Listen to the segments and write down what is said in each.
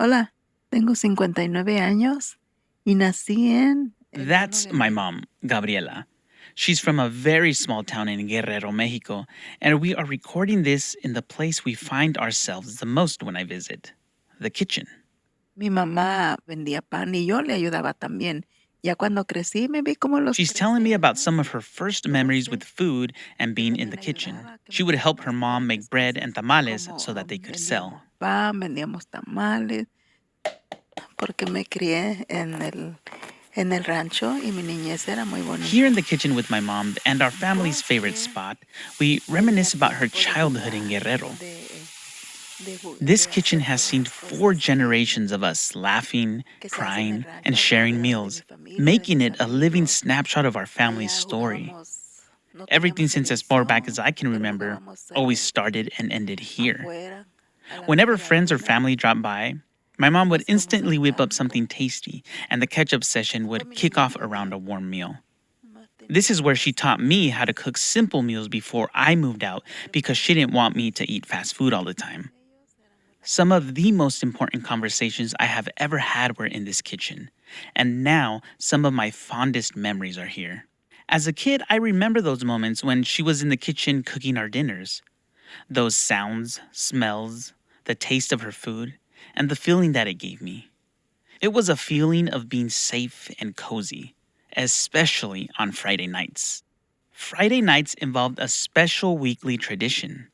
Hola, tengo 59 años y nací en el llano That's de my México. mom, Gabriela. She's from a very small town in Guerrero, Mexico, and we are recording this in the place we find ourselves the most when I visit, the kitchen. Mi mamá vendía pan y yo le ayudaba también. Ya cuando crecí me vi como los She's 13 telling me about años, some of her first memories with 12, food and que being in the también kitchen. ayudaba, que She me would ponía help a her hacer mom make varias bread and cosas, tamales so como that they could vendíamos sell. pan, vendíamos tamales, porque me crié en el rancho y mi niñez era muy bonita. Here in the kitchen with my mom and our family's favorite spot, we reminisce about her childhood in Guerrero. This kitchen has seen 4 generations of us laughing, crying, and sharing meals, making it a living snapshot of our family's story. Everything since as far back as I can remember always started and ended here. Whenever friends or family dropped by, my mom would instantly whip up something tasty, and the catch-up session would kick off around a warm meal. This is where she taught me how to cook simple meals before I moved out because she didn't want me to eat fast food all the time. Some of the most important conversations I have ever had were in this kitchen, and now some of my fondest memories are here. As a kid, I remember those moments when she was in the kitchen cooking our dinners. Those sounds, smells, the taste of her food, and the feeling that it gave me. It was a feeling of being safe and cozy, especially on Friday nights. Friday nights involved a special weekly tradition,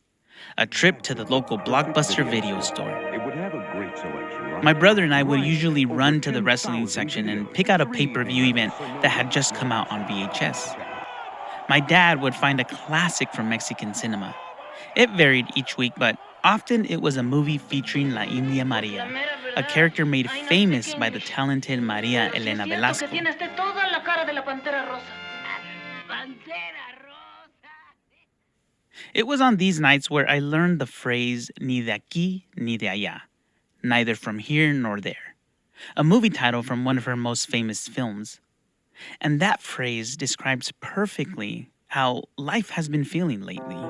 a trip to the local Blockbuster video store. It would have a great selection, right? My brother and I would Right. usually Over run to the wrestling 10,000 section and videos, pick out a 3D pay-per-view event that had just come out on VHS. My dad would find a classic from Mexican cinema. It varied each week, but often it was a movie featuring La India Maria, a character made famous by the talented Maria Elena Velasco. It was on these nights where I learned the phrase ni de aquí ni de allá, neither from here nor there, a movie title from one of her most famous films. And that phrase describes perfectly how life has been feeling lately.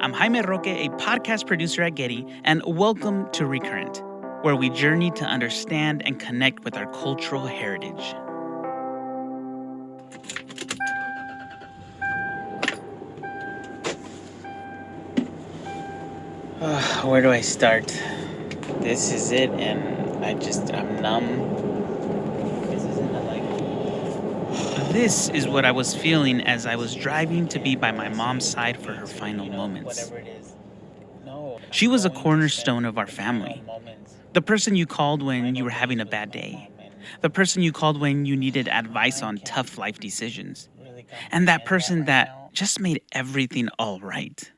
I'm Jaime Roque, a podcast producer at Getty, and welcome to ReCurrent, where we journey to understand and connect with our cultural heritage. Where do I start? This is it, and I'm numb. This is what I was feeling as I was driving to be by my mom's side for her final moments. She was a cornerstone of our family. The person you called when you were having a bad day. The person you called when you needed advice on tough life decisions. And that person that just made everything all right.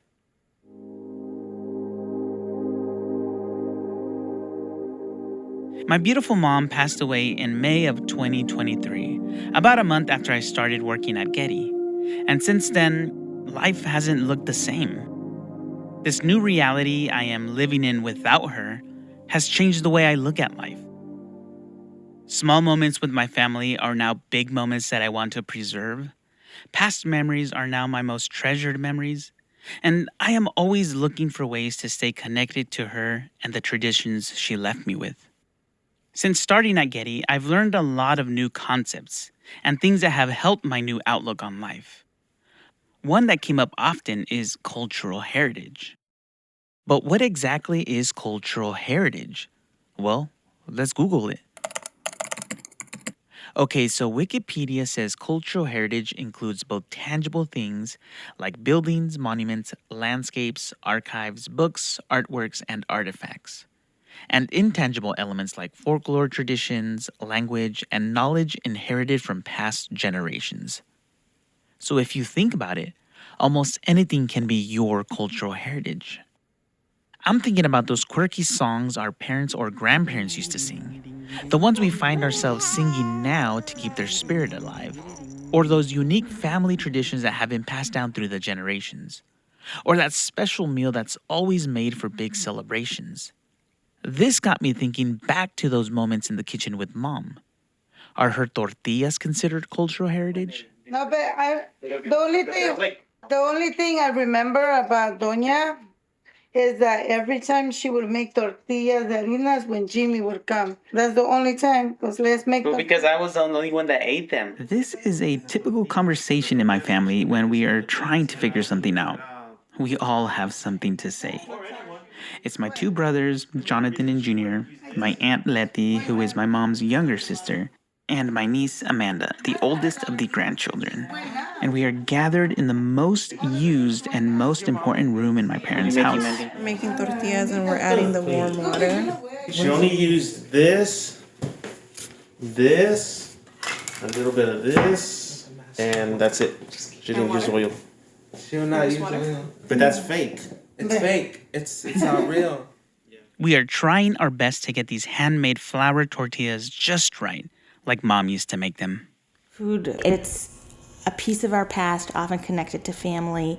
My beautiful mom passed away in May of 2023, about a month after I started working at Getty. And since then, life hasn't looked the same. This new reality I am living in without her has changed the way I look at life. Small moments with my family are now big moments that I want to preserve. Past memories are now my most treasured memories. And I am always looking for ways to stay connected to her and the traditions she left me with. Since starting at Getty, I've learned a lot of new concepts and things that have helped my new outlook on life. One that came up often is cultural heritage. But what exactly is cultural heritage? Well, let's Google it. Okay, so Wikipedia says cultural heritage includes both tangible things like buildings, monuments, landscapes, archives, books, artworks, and artifacts, and intangible elements like folklore traditions, language, and knowledge inherited from past generations. So if you think about it, almost anything can be your cultural heritage. I'm thinking about those quirky songs our parents or grandparents used to sing, the ones we find ourselves singing now to keep their spirit alive, or those unique family traditions that have been passed down through the generations, or that special meal that's always made for big celebrations. This got me thinking back to those moments in the kitchen with mom. Are her tortillas considered cultural heritage? No, but the only thing I remember about Doña is that every time she would make tortillas de harinas when Jimmy would come. That's the only time, because let's make them. Because I was the only one that ate them. This is a typical conversation in my family when we are trying to figure something out. We all have something to say. It's my two brothers, Jonathan and Junior, my Aunt Letty, who is my mom's younger sister, and my niece Amanda, the oldest of the grandchildren. And we are gathered in the most used and most important room in my parents' house. We're making tortillas and we're adding the warm water. She only used this, a little bit of this, and that's it. She didn't use oil. She will not use oil. But that's fake. It's fake. It's not real. We are trying our best to get these handmade flour tortillas just right, like Mom used to make them. Food, it's a piece of our past, often connected to family,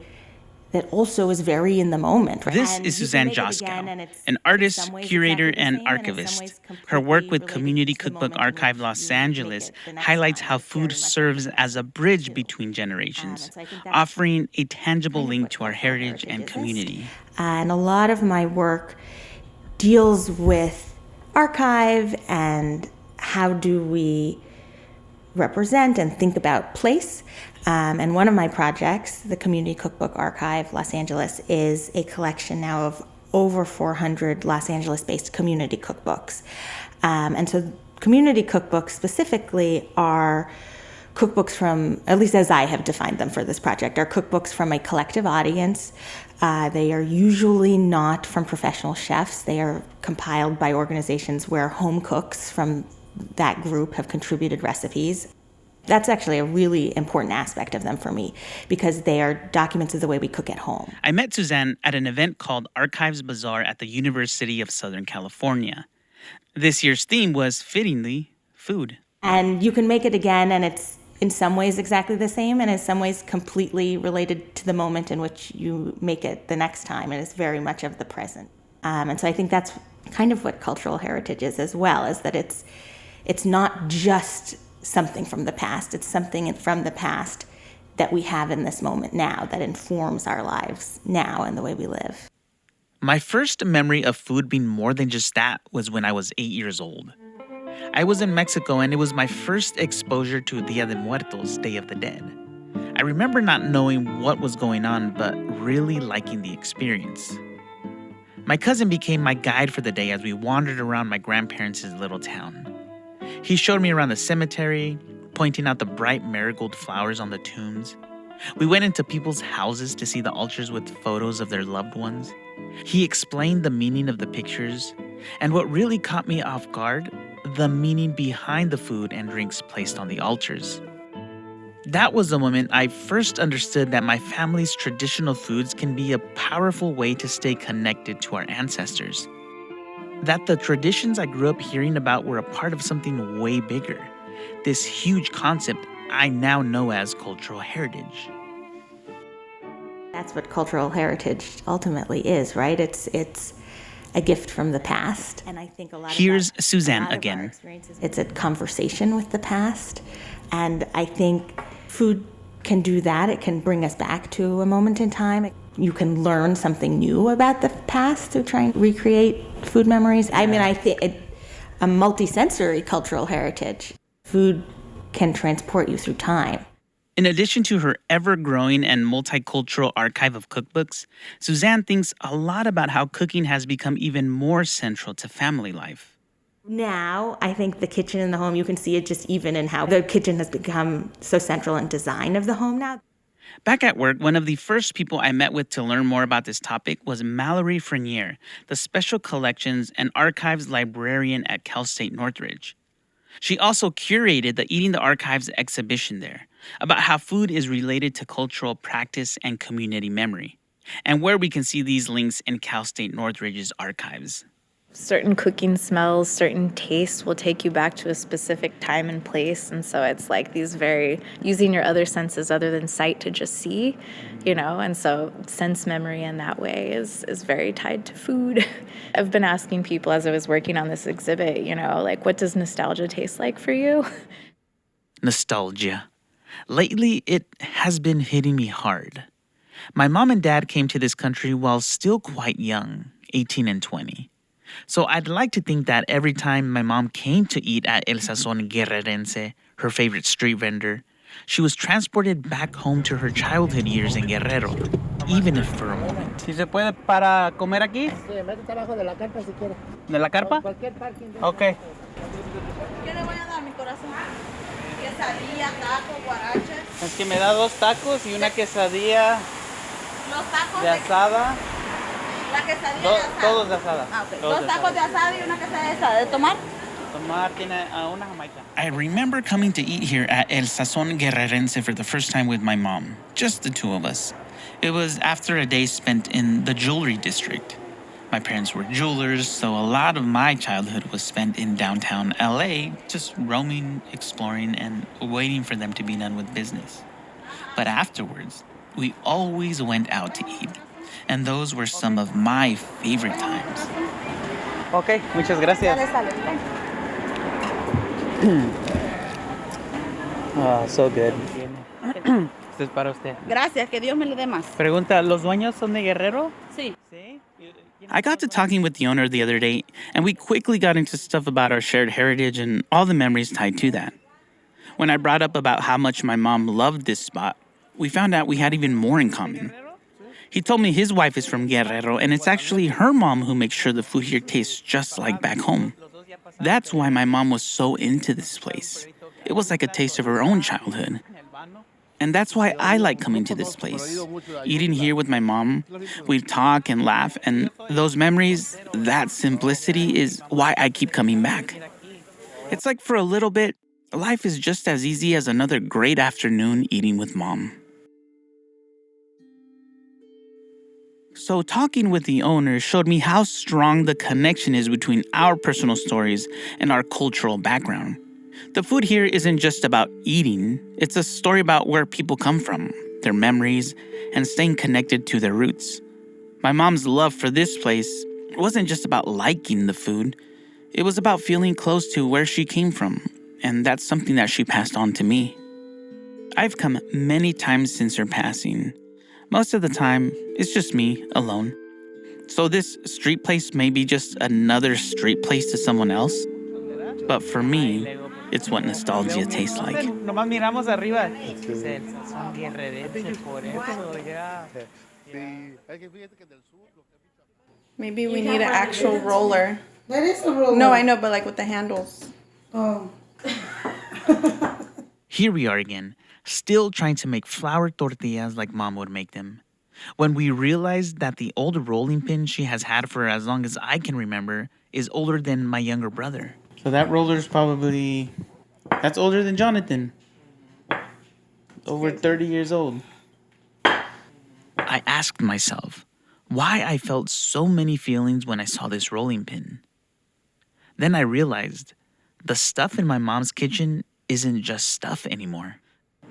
that also is very in the moment. Right? This is Suzanne Joskow, an artist, curator, and archivist. Her work with Community Cookbook Archive Los Angeles highlights how food serves as a bridge between generations, offering a tangible link to our heritage and community. And a lot of my work deals with archive and how do we represent and think about place. And one of my projects, the Community Cookbook Archive Los Angeles, is a collection now of over 400 Los Angeles-based community cookbooks. And so community cookbooks specifically are cookbooks from, at least as I have defined them for this project, are cookbooks from a collective audience. They are usually not from professional chefs. They are compiled by organizations where home cooks from that group have contributed recipes. That's actually a really important aspect of them for me because they are documents of the way we cook at home. I met Suzanne at an event called Archives Bazaar at the University of Southern California. This year's theme was, fittingly, food. And you can make it again, and it's in some ways exactly the same, and in some ways completely related to the moment in which you make it the next time, and it's very much of the present. And so I think that's kind of what cultural heritage is as well, is that it's not just something from the past. It's something from the past that we have in this moment now that informs our lives now and the way we live. My first memory of food being more than just that was when I was 8 years old. I was in Mexico and it was my first exposure to Dia de Muertos, Day of the Dead. I remember not knowing what was going on, but really liking the experience. My cousin became my guide for the day as we wandered around my grandparents' little town. He showed me around the cemetery, pointing out the bright marigold flowers on the tombs. We went into people's houses to see the altars with photos of their loved ones. He explained the meaning of the pictures, and what really caught me off guard, the meaning behind the food and drinks placed on the altars. That was the moment I first understood that my family's traditional foods can be a powerful way to stay connected to our ancestors. That the traditions I grew up hearing about were a part of something way bigger. This huge concept I now know as cultural heritage. That's what cultural heritage ultimately is, right? It's a gift from the past. And I think Here's Suzanne again. It's a conversation with the past. And I think food can do that. It can bring us back to a moment in time. You can learn something new about the past through trying to recreate food memories. I mean, I think a multisensory cultural heritage. Food can transport you through time. In addition to her ever-growing and multicultural archive of cookbooks, Suzanne thinks a lot about how cooking has become even more central to family life. Now, I think the kitchen in the home, you can see it just even in how the kitchen has become so central in design of the home now. Back at work, one of the first people I met with to learn more about this topic was Mallory Frenier, the Special Collections and Archives Librarian at Cal State Northridge. She also curated the Eating the Archives exhibition there, about how food is related to cultural practice and community memory, and where we can see these links in Cal State Northridge's archives. Certain cooking smells, certain tastes will take you back to a specific time and place. And so it's like these very, using your other senses other than sight to just see, and so sense memory in that way is very tied to food. I've been asking people as I was working on this exhibit, what does nostalgia taste like for you? Nostalgia. Lately, it has been hitting me hard. My mom and dad came to this country while still quite young, 18 and 20. So I'd like to think that every time my mom came to eat at El Sazón Guerrerense, her favorite street vendor, she was transported back home to her childhood years in Guerrero, even if for a moment. ¿Si se puede para comer aquí? Sí, métete abajo de la carpa si quiere. ¿De la carpa? Cualquier parking. Ok. ¿Qué le voy a dar, mi corazón? Quesadilla, taco, guaraches. Es que me da 2 tacos y una quesadilla Los tacos de asada. La quesadilla de asada. Todos de asada. Ah, okay. Todos 2 tacos de asada y una quesadilla de asada. ¿De tomar? Tomar tiene una jamaica. I remember coming to eat here at El Sazón Guerrerense for the first time with my mom, just the two of us. It was after a day spent in the jewelry district. My parents were jewelers, so a lot of my childhood was spent in downtown LA, just roaming, exploring, and waiting for them to be done with business. But afterwards, we always went out to eat, and those were some of my favorite times. Ok, muchas gracias. Oh, so good. Esto es para usted. Gracias, que Dios me le dé más. Pregunta, ¿los dueños son de Guerrero? Sí. Sí. I got to talking with the owner the other day, and we quickly got into stuff about our shared heritage and all the memories tied to that. When I brought up about how much my mom loved this spot, we found out we had even more in common. He told me his wife is from Guerrero, and it's actually her mom who makes sure the food here tastes just like back home. That's why my mom was so into this place. It was like a taste of her own childhood. And that's why I like coming to this place. Eating here with my mom, we talk and laugh, and those memories, that simplicity is why I keep coming back. It's like for a little bit, life is just as easy as another great afternoon eating with mom. So talking with the owner showed me how strong the connection is between our personal stories and our cultural background. The food here isn't just about eating, it's a story about where people come from, their memories, and staying connected to their roots. My mom's love for this place wasn't just about liking the food, it was about feeling close to where she came from, and that's something that she passed on to me. I've come many times since her passing. Most of the time, it's just me, alone. So this street place may be just another street place to someone else, but for me, it's what nostalgia tastes like. Nomás miramos arriba. Dice, son guerrerenses por eso, ya. Maybe we need an actual roller. That is a roller. No, I know, but like with the handles. Oh. Here we are again, still trying to make flour tortillas like mom would make them. When we realized that the old rolling pin she has had for as long as I can remember is older than my younger brother. So that roller's probably, that's older than Jonathan. Over 30 years old. I asked myself why I felt so many feelings when I saw this rolling pin. Then I realized the stuff in my mom's kitchen isn't just stuff anymore.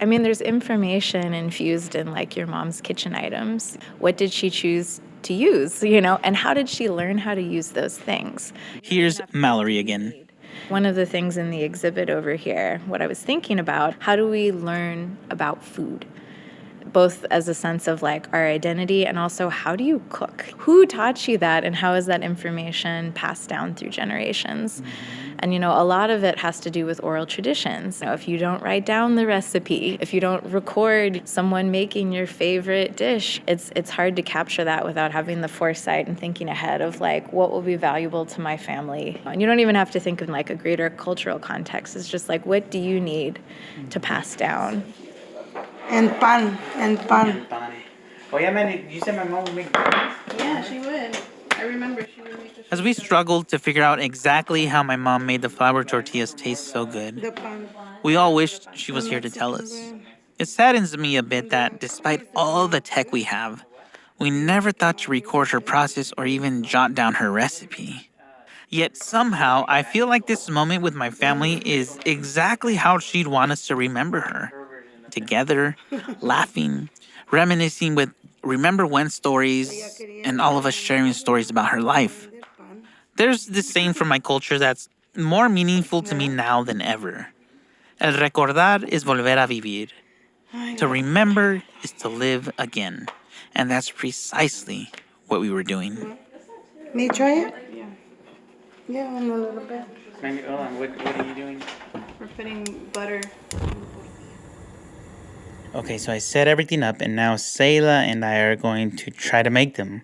I mean, there's information infused in like your mom's kitchen items. What did she choose to use, and how did she learn how to use those things? Here's Mallory again. One of the things in the exhibit over here, what I was thinking about, how do we learn about food? Both as a sense of like our identity and also how do you cook? Who taught you that and how is that information passed down through generations? And, a lot of it has to do with oral traditions. If you don't write down the recipe, if you don't record someone making your favorite dish, it's hard to capture that without having the foresight and thinking ahead of like what will be valuable to my family. And you don't even have to think in like a greater cultural context. It's just like, what do you need to pass down? And pan. Oh yeah, man, you said my mom would make donuts? Yeah, she would. I remember she would make the As we struggled to figure out exactly how my mom made the flour tortillas taste so good, The pan. we all wished she was here to tell us. It saddens me a bit that despite all the tech we have, we never thought to record her process or even jot down her recipe. Yet somehow, I feel like this moment with my family is exactly how she'd want us to remember her. Together, laughing, reminiscing with remember when stories, and all of us sharing stories about her life. There's this saying from my culture that's more meaningful to me now than ever. El recordar es volver a vivir. To remember is to live again. And that's precisely what we were doing. Me try it? Yeah, and a little bit. Hold on, what are you doing? We're putting butter. Okay, so I set everything up, and now Sayla and I are going to try to make them.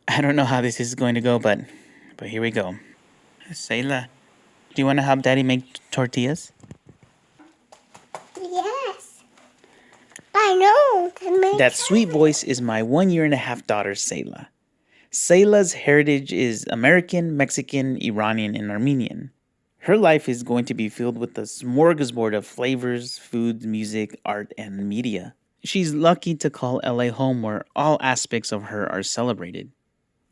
I don't know how this is going to go, but here we go. Sayla, do you want to help Daddy make tortillas? Yes. I know. That sweet voice is my 1.5-year daughter, Sayla. Sayla's heritage is American, Mexican, Iranian, and Armenian. Her life is going to be filled with a smorgasbord of flavors, food, music, art, and media. She's lucky to call LA home where all aspects of her are celebrated.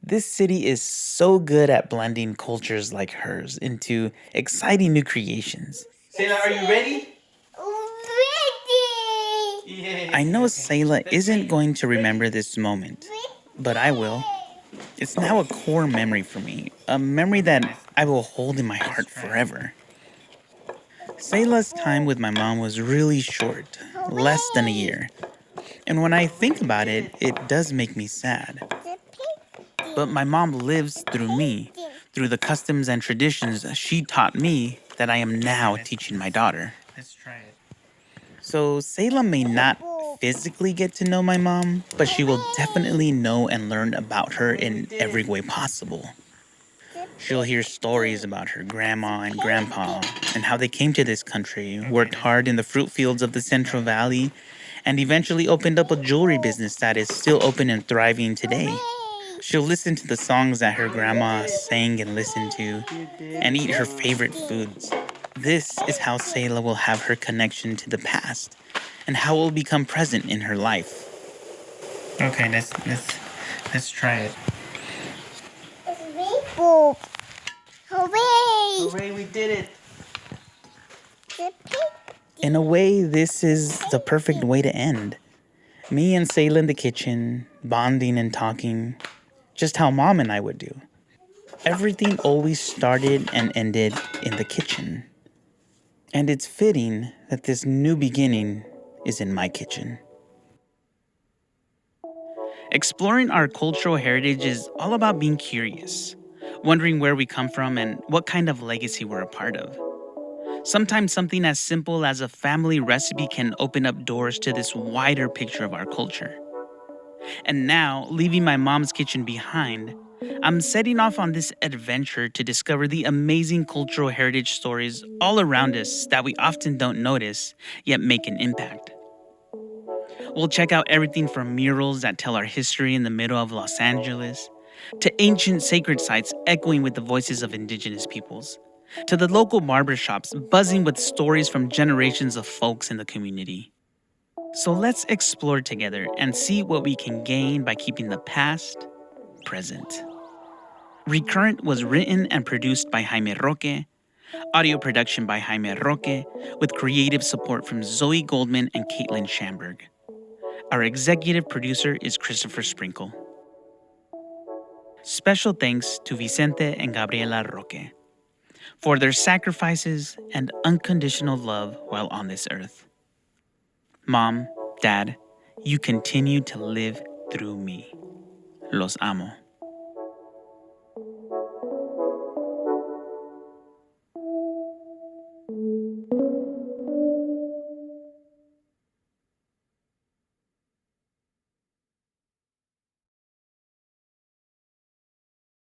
This city is so good at blending cultures like hers into exciting new creations. Sayla, are you ready? Ready. I know Sayla isn't going to remember this moment, but I will. It's now a core memory for me, a memory that I will hold in my heart forever. Sayla's time with my mom was really short, less than a year. And when I think about it, it does make me sad. But my mom lives through me, through the customs and traditions she taught me that I am now teaching my daughter. Let's try it. So Sayla may not physically get to know my mom, but she will definitely know and learn about her in every way possible. She'll hear stories about her grandma and grandpa and how they came to this country, worked hard in the fruit fields of the Central Valley, and eventually opened up a jewelry business that is still open and thriving today. She'll listen to the songs that her grandma sang and listened to, and eat her favorite foods. This is how Sayla will have her connection to the past, and how it will become present in her life. Okay, let's try it. Rainbow. Hooray! Hooray, we did it! In a way, this is the perfect way to end. Me and Sayla in the kitchen, bonding and talking, just how Mom and I would do. Everything always started and ended in the kitchen. And it's fitting that this new beginning is in my kitchen. Exploring our cultural heritage is all about being curious, wondering where we come from and what kind of legacy we're a part of. Sometimes something as simple as a family recipe can open up doors to this wider picture of our culture. And now, leaving my mom's kitchen behind, I'm setting off on this adventure to discover the amazing cultural heritage stories all around us that we often don't notice, yet make an impact. We'll check out everything from murals that tell our history in the middle of Los Angeles, to ancient sacred sites echoing with the voices of indigenous peoples, to the local barbershops buzzing with stories from generations of folks in the community. So let's explore together and see what we can gain by keeping the past present. ReCurrent was written and produced by Jaime Roque, audio production by Jaime Roque, with creative support from Zoe Goldman and Caitlin Schamberg. Our executive producer is Christopher Sprinkle. Special thanks to Vicente and Gabriela Roque for their sacrifices and unconditional love while on this earth. Mom, Dad, you continue to live through me. Los amo.